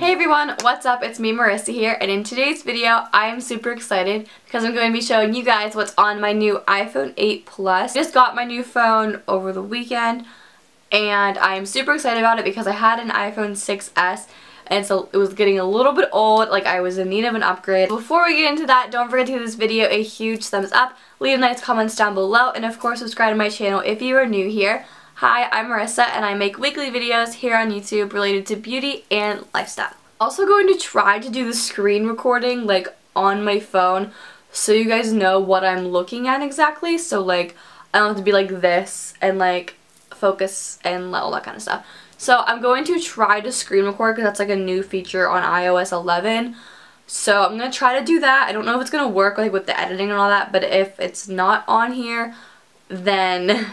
Hey everyone, what's up? It's me, Marissa here, and in today's video, I am super excited because I'm going to be showing you guys what's on my new iPhone 8 Plus. I just got my new phone over the weekend, and I'm super excited about it because I had an iPhone 6s, and so it was getting a little bit old, like I was in need of an upgrade. Before we get into that, don't forget to give this video a huge thumbs up, leave nice comments down below, and of course subscribe to my channel if you are new here. Hi, I'm Marissa and I make weekly videos here on YouTube related to beauty and lifestyle. Also going to try to do the screen recording like on my phone so you guys know what I'm looking at exactly, so like I don't have to be like this and like focus and all that kind of stuff. So I'm going to try to screen record because that's like a new feature on iOS 11. So I'm going to try to do that. I don't know if it's going to work like with the editing and all that, but if it's not on here, then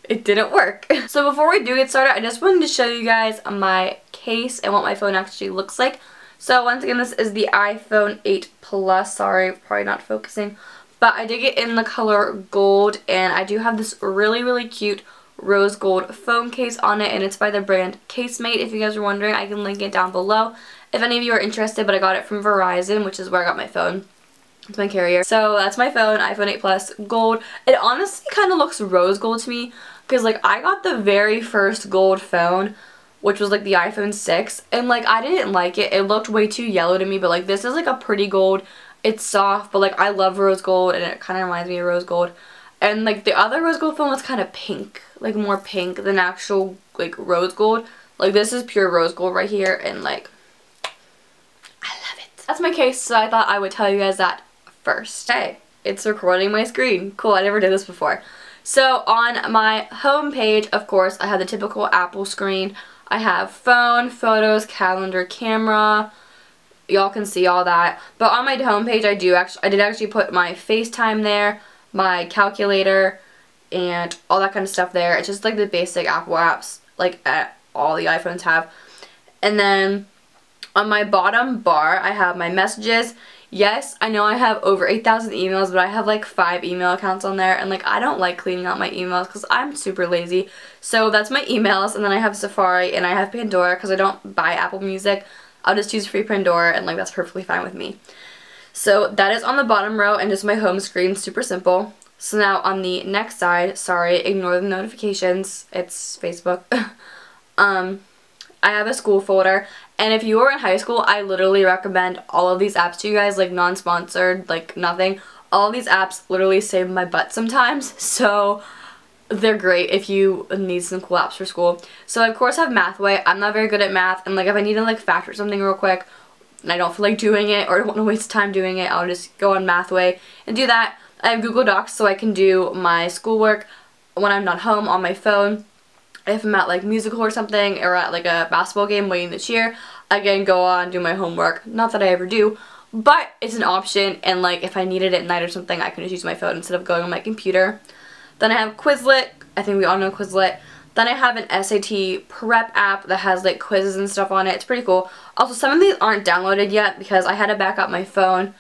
it didn't work. So before we do get started, I just wanted to show you guys my case and what my phone actually looks like. So once again, this is the iPhone 8 Plus. Sorry, probably not focusing. But I did get in the color gold, and I do have this really cute rose gold phone case on it, and it's by the brand Casemate. If you guys are wondering, I can link it down below if any of you are interested, but I got it from Verizon, which is where I got my phone. It's my carrier. So that's my phone, iPhone 8 Plus gold. It honestly kind of looks rose gold to me because like I got the very first gold phone, which was like the iPhone 6, and like I didn't like it. It looked way too yellow to me, but like this is like a pretty gold. It's soft, but like I love rose gold and it kind of reminds me of rose gold. And like the other rose gold phone was kind of pink, like more pink than actual like rose gold. Like this is pure rose gold right here, and like I love it. That's my case, so I thought I would tell you guys that first. Hey, it's recording my screen. Cool, I never did this before. So on my home page, of course, I have the typical Apple screen. I have phone, photos, calendar, camera. Y'all can see all that. But on my home page, I did actually put my FaceTime there, my calculator, and all that kind of stuff there. It's just like the basic Apple apps, like all the iPhones have. And then on my bottom bar, I have my messages. Yes, I know I have over 8,000 emails, but I have like 5 email accounts on there, and like I don't like cleaning out my emails because I'm super lazy. So that's my emails, and then I have Safari and I have Pandora because I don't buy Apple Music. I'll just use free Pandora, and like that's perfectly fine with me. So that is on the bottom row and just my home screen, super simple. So now on the next side, sorry, ignore the notifications, it's Facebook. I have a school folder, and if you were in high school, I literally recommend all of these apps to you guys, like non-sponsored, like nothing. All of these apps literally save my butt sometimes, so they're great if you need some cool apps for school. So I of course have Mathway. I'm not very good at math, and like if I need to like factor something real quick and I don't feel like doing it or I don't want to waste time doing it, I'll just go on Mathway and do that. I have Google Docs so I can do my schoolwork when I'm not home on my phone. If I'm at like musical or something, or at like a basketball game waiting to cheer, I can go on and do my homework. Not that I ever do, but it's an option, and like if I need it at night or something, I can just use my phone instead of going on my computer. Then I have Quizlet. I think we all know Quizlet. Then I have an SAT prep app that has like quizzes and stuff on it. It's pretty cool. Also, some of these aren't downloaded yet because I had to back up my phone,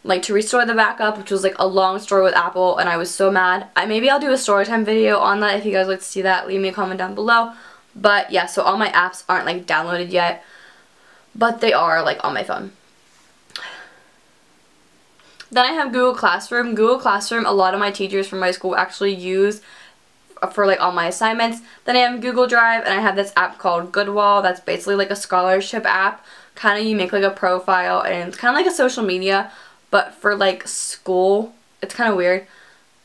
like to restore the backup, which was like a long story with Apple, and I was so mad. Maybe I'll do a story time video on that if you guys like to see that. Leave me a comment down below. But yeah, so all my apps aren't like downloaded yet, but they are like on my phone. Then I have Google Classroom. Google Classroom, a lot of my teachers from my school actually use for like all my assignments. Then I have Google Drive, and I have this app called Goodwall. That's basically like a scholarship app. Kind of you make like a profile, and it's kind of like a social media, but for like school. It's kind of weird,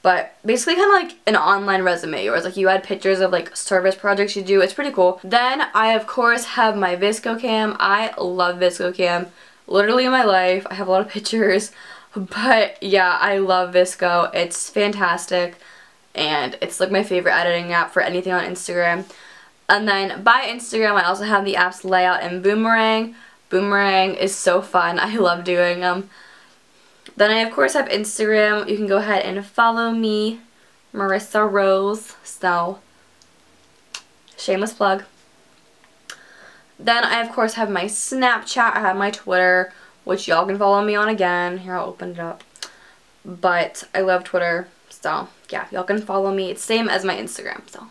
but basically kind of like an online resume, where it's like you add pictures of like service projects you do. It's pretty cool. Then I of course have my ViscoCam. I love ViscoCam, literally in my life. I have a lot of pictures, but yeah, I love Visco. It's fantastic, and it's like my favorite editing app for anything on Instagram. And then by Instagram, I also have the apps Layout and Boomerang. Boomerang is so fun. I love doing them. Then I of course have Instagram. You can go ahead and follow me, Marissa Rose. So, shameless plug. Then I of course have my Snapchat. I have my Twitter, which y'all can follow me on again. Here, I'll open it up. But I love Twitter, so yeah, y'all can follow me. It's same as my Instagram, so.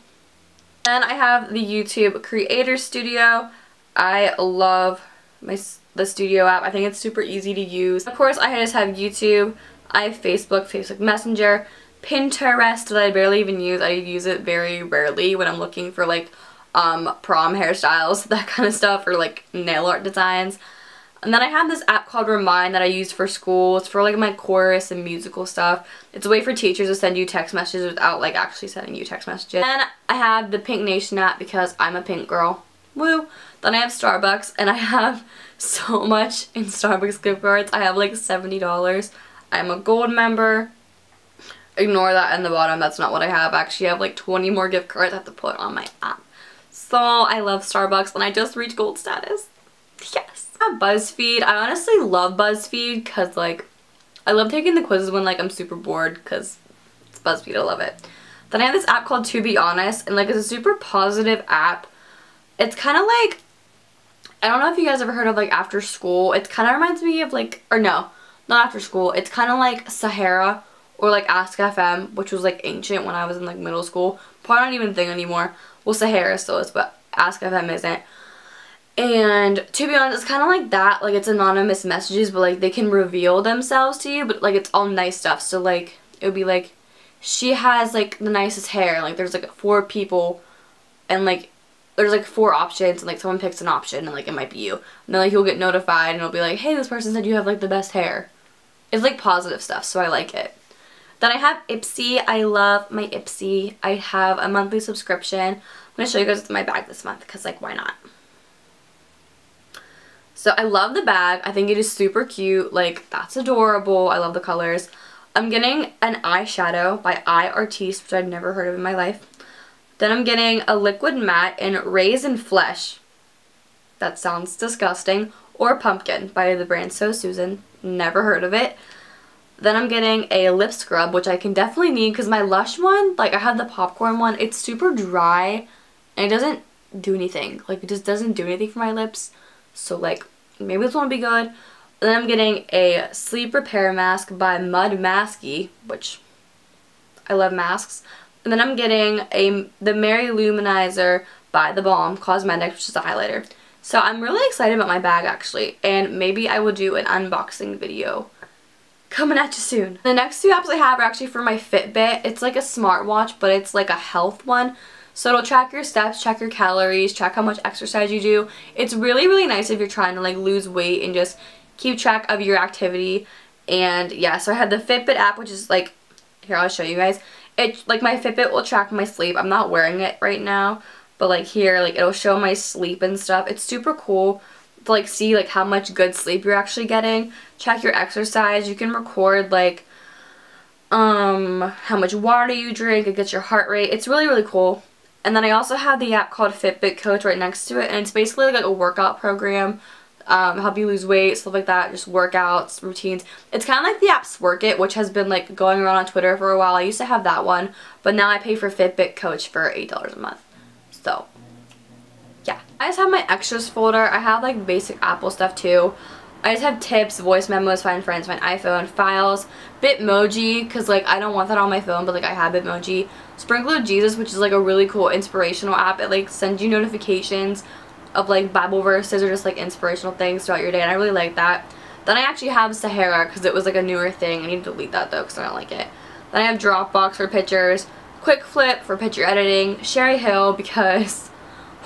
Then I have the YouTube Creator Studio. I love the studio app. I think it's super easy to use. Of course, I just have YouTube. I have Facebook Messenger, Pinterest that I barely even use. I use it very rarely when I'm looking for like prom hairstyles, that kind of stuff, or like nail art designs. And then I have this app called Remind that I use for school. It's for like my chorus and musical stuff. It's a way for teachers to send you text messages without like actually sending you text messages. And I have the Pink Nation app because I'm a pink girl. Woo! Then I have Starbucks, and I have so much in Starbucks gift cards. I have like $70. I'm a gold member. Ignore that in the bottom. That's not what I have. Actually, I have like 20 more gift cards I have to put on my app. So I love Starbucks, and I just reached gold status. Yes! I have BuzzFeed. I honestly love BuzzFeed because like I love taking the quizzes when like I'm super bored because it's BuzzFeed. I love it. Then I have this app called To Be Honest, and like it's a super positive app. It's kind of like, I don't know if you guys ever heard of like After School. It kind of reminds me of like, or no, not After School. It's kind of like Sahara or like Ask FM, which was like ancient when I was in like middle school. Probably not even a thing anymore. Well, Sahara still is, but Ask FM isn't. And to be honest, it's kind of like that. Like it's anonymous messages, but like they can reveal themselves to you, but like it's all nice stuff. So like it would be like, she has like the nicest hair. Like there's like 4 people, and like there's like 4 options, and like someone picks an option, and like it might be you. And then like you'll get notified, and it'll be like, hey, this person said you have like the best hair. It's like positive stuff, so I like it. Then I have Ipsy. I love my Ipsy. I have a monthly subscription. I'm going to show you guys what's in my bag this month because like why not? So I love the bag. I think it is super cute. Like that's adorable. I love the colors. I'm getting an eyeshadow by iArtiste, which I've never heard of in my life. Then I'm getting a liquid matte in Raisin Flesh. That sounds disgusting. Or Pumpkin by the brand So Susan. Never heard of it. Then I'm getting a lip scrub, which I can definitely need because my Lush one, like I have the popcorn one, it's super dry and it doesn't do anything. Like it just doesn't do anything for my lips. So like maybe this one will be good. Then I'm getting a sleep repair mask by Mud Masky, which I love masks. And then I'm getting the Mary Luminizer by The Balm Cosmetics, which is a highlighter. So I'm really excited about my bag actually, and maybe I will do an unboxing video coming at you soon. The next 2 apps I have are actually for my Fitbit. It's like a smartwatch, but it's like a health one. So it'll track your steps, track your calories, track how much exercise you do. It's really, really nice if you're trying to like lose weight and just keep track of your activity. And yeah, so I have the Fitbit app, which is like, here I'll show you guys. It like my Fitbit will track my sleep. I'm not wearing it right now, but like here, like it'll show my sleep and stuff. It's super cool to like see like how much good sleep you're actually getting. Check your exercise. You can record like how much water you drink. It gets your heart rate. It's really, really cool. And then I also have the app called Fitbit Coach right next to it, and it's basically like a workout program, help you lose weight, stuff like that, just workouts, routines. It's kind of like the app Work It, which has been like going around on Twitter for a while. I used to have that one, but now I pay for Fitbit Coach for $8 a month. So yeah, I just have my extras folder. I have like basic Apple stuff too. I just have tips, voice memos, find friends, find iPhone, files, Bitmoji, because like I don't want that on my phone, but like I have Bitmoji. Sprinkle of Jesus, which is like a really cool inspirational app. It like sends you notifications of like Bible verses or just like inspirational things throughout your day, and I really like that. Then I actually have Sahara because it was like a newer thing. I need to delete that though because I don't like it. Then I have Dropbox for pictures, Quick Flip for picture editing, Sherry Hill because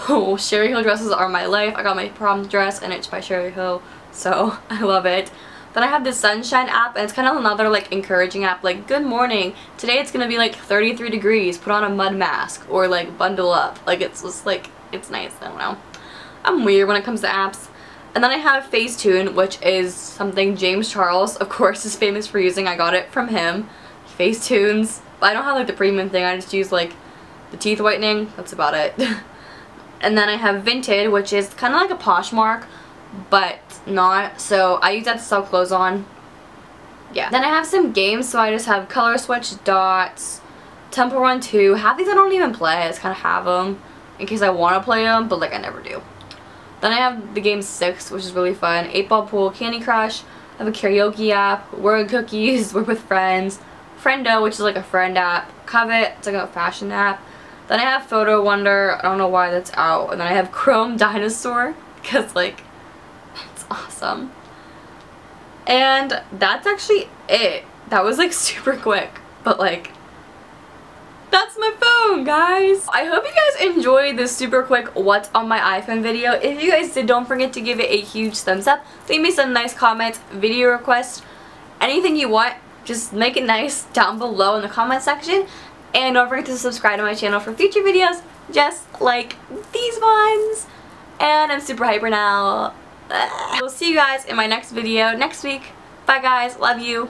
oh, Sherry Hill dresses are my life. I got my prom dress and it's by Sherry Hill, so I love it. Then I have the Sunshine app, and it's kind of another like encouraging app, like good morning, today it's gonna be like 33 degrees, put on a mud mask, or like bundle up. Like it's just like, it's nice. I don't know, I'm weird when it comes to apps. And then I have Facetune, which is something James Charles of course is famous for using. I got it from him. Facetunes, but I don't have like the premium thing. I just use like the teeth whitening, that's about it. And then I have Vinted, which is kind of like a Poshmark but not, so I use that to sell clothes on. Yeah. Then I have some games, so I just have Color Switch, Dots, Temple Run 2. Half these I don't even play, I just kind of have them in case I want to play them, but like I never do. Then I have the game 6, which is really fun, 8-Ball Pool, Candy Crush. I have a karaoke app, Word Cookies, Work with Friends, Friendo, which is like a friend app, Covet, it's like a fashion app. Then I have Photo Wonder, I don't know why that's out. And then I have Chrome Dinosaur. because like it's awesome. And that's actually it. That was like super quick, but like that's my phone, guys. I hope you guys enjoyed this super quick what's on my iPhone video. If you guys did, don't forget to give it a huge thumbs up. Leave me some nice comments, video requests, anything you want. Just make it nice down below in the comment section. And don't forget to subscribe to my channel for future videos just like these ones. And I'm super hyper now. We'll see you guys in my next video next week. Bye guys, love you.